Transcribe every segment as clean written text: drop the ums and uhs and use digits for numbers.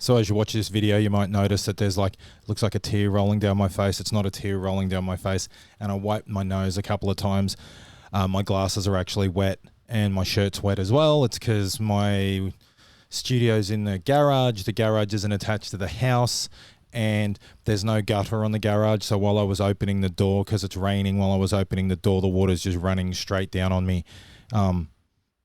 So as you watch this video, you might notice that there's looks like a tear rolling down my face. It's not a tear rolling down my face. And I wiped my nose a couple of times. My glasses are actually wet and my shirt's wet as well. It's because my studio's in the garage. The garage isn't attached to the house and there's no gutter on the garage. So while I was opening the door, because it's raining, while I was opening the door, the water's just running straight down on me.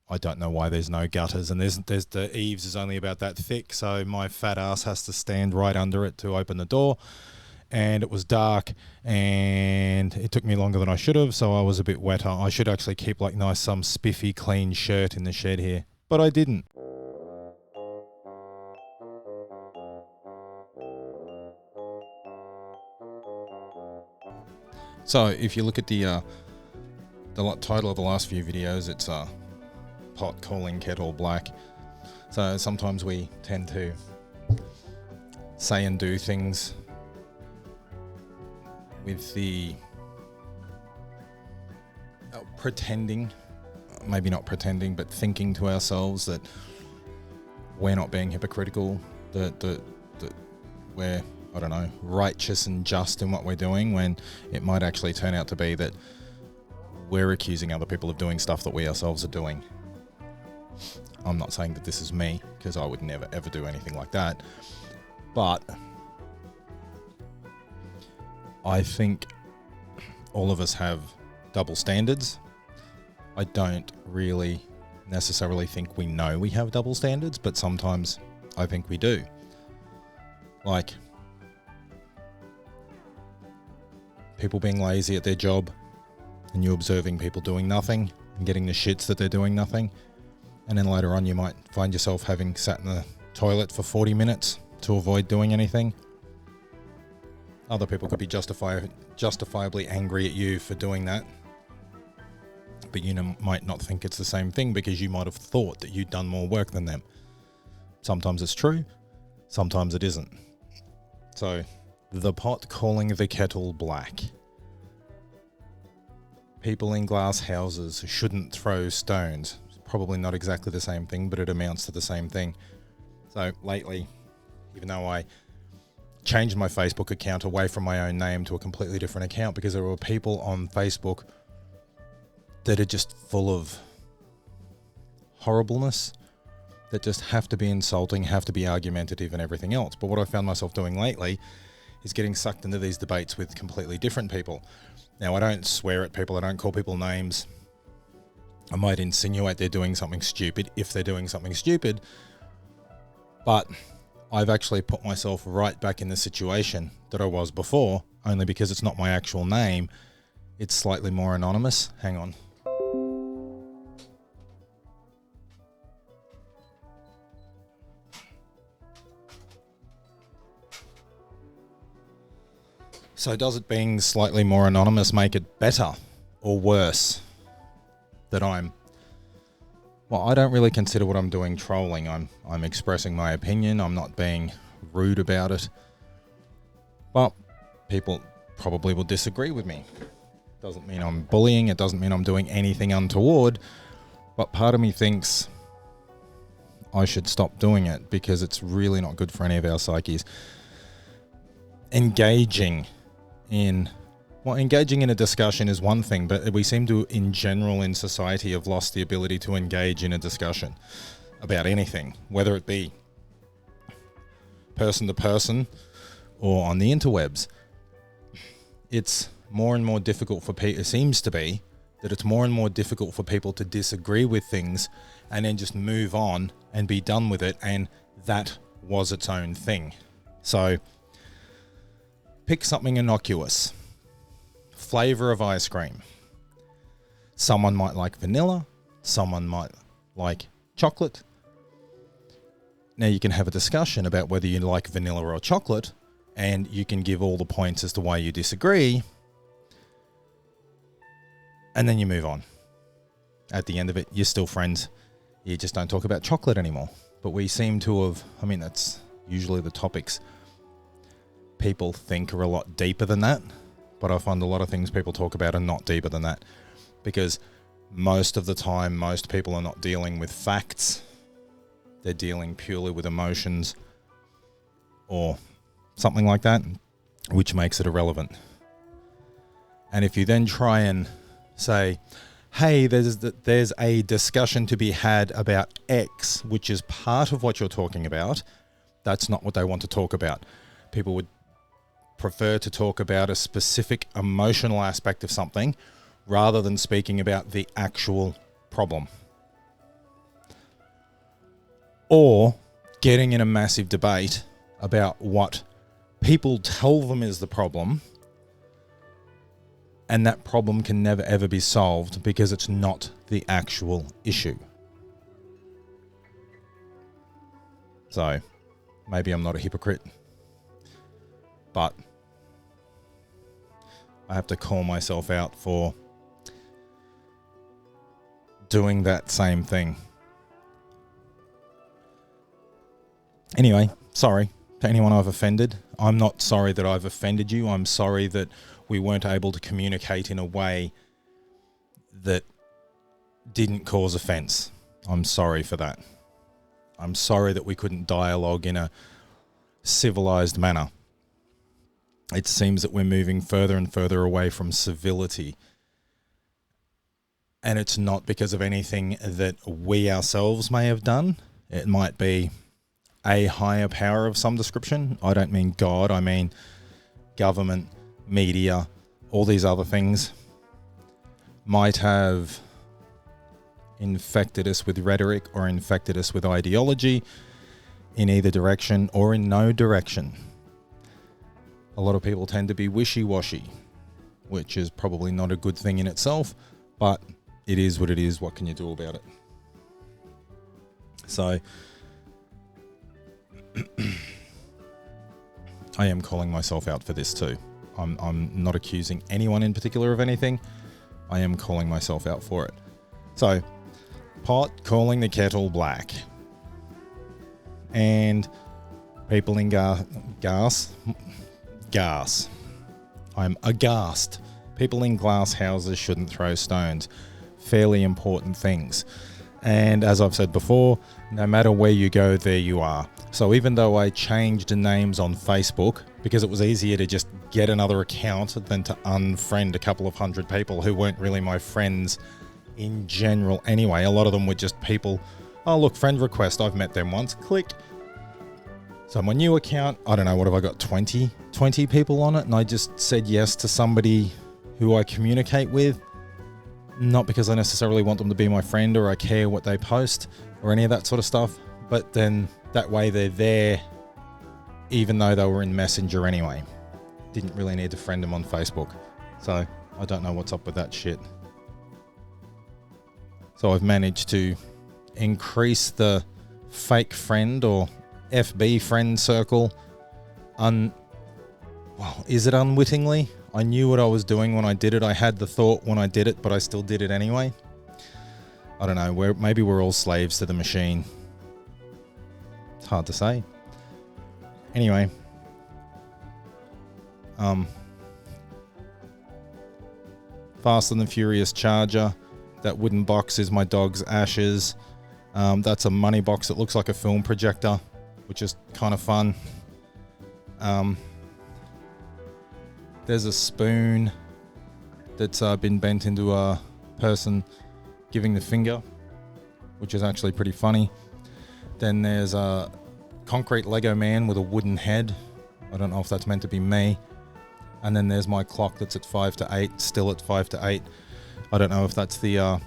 I don't know why there's no gutters, and there's the eaves is only about that thick, so my fat ass has to stand right under it to open the door. And it was dark, and it took me longer than I should have, so I was a bit wetter. I should actually keep some spiffy, clean shirt in the shed here, but I didn't. So if you look at the title of the last few videos, it's pot calling kettle black. So sometimes we tend to say and do things with the pretending, maybe not pretending, but thinking to ourselves that we're not being hypocritical, that we're, I don't know, righteous and just in what we're doing, when it might actually turn out to be that we're accusing other people of doing stuff that we ourselves are doing. I'm not saying that this is me, because I would never ever do anything like that, but I think all of us have double standards. I don't really necessarily think we know we have double standards, but sometimes I think we do. Like people being lazy at their job and you observing people doing nothing and getting the shits that they're doing nothing. And then later on you might find yourself having sat in the toilet for 40 minutes to avoid doing anything. Other people could be justifiably angry at you for doing that. But you might not think it's the same thing because you might have thought that you'd done more work than them. Sometimes it's true, sometimes it isn't. So, the pot calling the kettle black. People in glass houses shouldn't throw stones. Probably not exactly the same thing, but it amounts to the same thing. So lately, even though I changed my Facebook account away from my own name to a completely different account because there were people on Facebook that are just full of horribleness, that just have to be insulting, have to be argumentative and everything else. But what I found myself doing lately is getting sucked into these debates with completely different people. Now, I don't swear at people, I don't call people names. I might insinuate they're doing something stupid if they're doing something stupid, but I've actually put myself right back in the situation that I was before, only because it's not my actual name. It's slightly more anonymous. Hang on. So does it being slightly more anonymous make it better or worse that I don't really consider what I'm doing trolling. I'm expressing my opinion. I'm not being rude about it. Well, people probably will disagree with me. Doesn't mean I'm bullying. It doesn't mean I'm doing anything untoward. But part of me thinks I should stop doing it because it's really not good for any of our psyches. Engaging in a discussion is one thing, but we seem to, in general, in society, have lost the ability to engage in a discussion about anything, whether it be person to person or on the interwebs. It's more and more difficult for people, it seems to be, that it's more and more difficult for people to disagree with things and then just move on and be done with it, and that was its own thing. So, pick something innocuous. Flavor of ice cream. Someone might like vanilla, someone might like chocolate. Now you can have a discussion about whether you like vanilla or chocolate, and you can give all the points as to why you disagree, and then you move on. At the end of it, you're still friends. You just don't talk about chocolate anymore. But we seem to have, that's usually the topics people think are a lot deeper than that. But I find a lot of things people talk about are not deeper than that, because most of the time, most people are not dealing with facts. They're dealing purely with emotions. or something like that, which makes it irrelevant. And if you then try and say, hey, there's a discussion to be had about X, which is part of what you're talking about, that's not what they want to talk about. People would prefer to talk about a specific emotional aspect of something rather than speaking about the actual problem. Or getting in a massive debate about what people tell them is the problem, and that problem can never ever be solved because it's not the actual issue. So, maybe I'm not a hypocrite, but I have to call myself out for doing that same thing. Anyway, sorry to anyone I've offended. I'm not sorry that I've offended you. I'm sorry that we weren't able to communicate in a way that didn't cause offense. I'm sorry for that. I'm sorry that we couldn't dialogue in a civilized manner. It seems that we're moving further and further away from civility. And it's not because of anything that we ourselves may have done. It might be a higher power of some description. I don't mean God, I mean government, media, all these other things might have infected us with rhetoric or infected us with ideology in either direction or in no direction. A lot of people tend to be wishy-washy, which is probably not a good thing in itself, but it is what it is. What can you do about it? So I am calling myself out for this too. I'm not accusing anyone in particular of anything. I am calling myself out for it. So, pot calling the kettle black. And people in gas. I'm aghast. People in glass houses shouldn't throw stones. Fairly important things. And as I've said before, no matter where you go, there you are. So even though I changed the names on Facebook because it was easier to just get another account than to unfriend a couple of hundred people who weren't really my friends in general anyway. A lot of them were just people, oh look, friend request, I've met them once, click. So my new account, I don't know, what have I got, 20 people on it? And I just said yes to somebody who I communicate with. Not because I necessarily want them to be my friend or I care what they post or any of that sort of stuff, but then that way they're there even though they were in Messenger anyway. Didn't really need to friend them on Facebook. So I don't know what's up with that shit. So I've managed to increase the fake friend or FB friend circle. Is it unwittingly? I knew what I was doing when I did it. I had the thought when I did it, but I still did it anyway. I don't know. Maybe we're all slaves to the machine. It's hard to say. Anyway. Fast and the Furious Charger. That wooden box is my dog's ashes. That's a money box that looks like a film projector, which is kind of fun. There's a spoon that's been bent into a person giving the finger, which is actually pretty funny. Then there's a concrete Lego man with a wooden head. I don't know if that's meant to be me. And then there's my clock that's at 5 to 8, still at 5 to 8. I don't know if that's the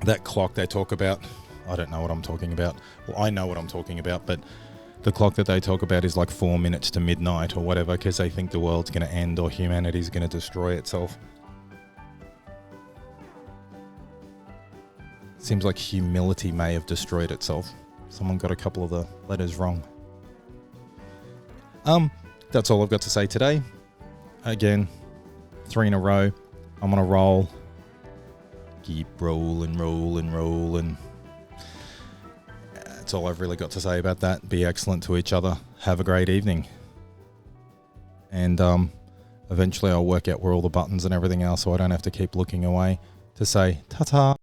that clock they talk about. I don't know what I'm talking about. Well, I know what I'm talking about, but the clock that they talk about is like 4 minutes to midnight or whatever because they think the world's going to end or humanity's going to destroy itself. Seems like humility may have destroyed itself. Someone got a couple of the letters wrong. That's all I've got to say today. Again, 3 in a row. I'm on a roll. Keep rolling. That's all I've really got to say about that. Be excellent to each other. Have a great evening. And eventually I'll work out where all the buttons and everything else so I don't have to keep looking away to say ta-ta.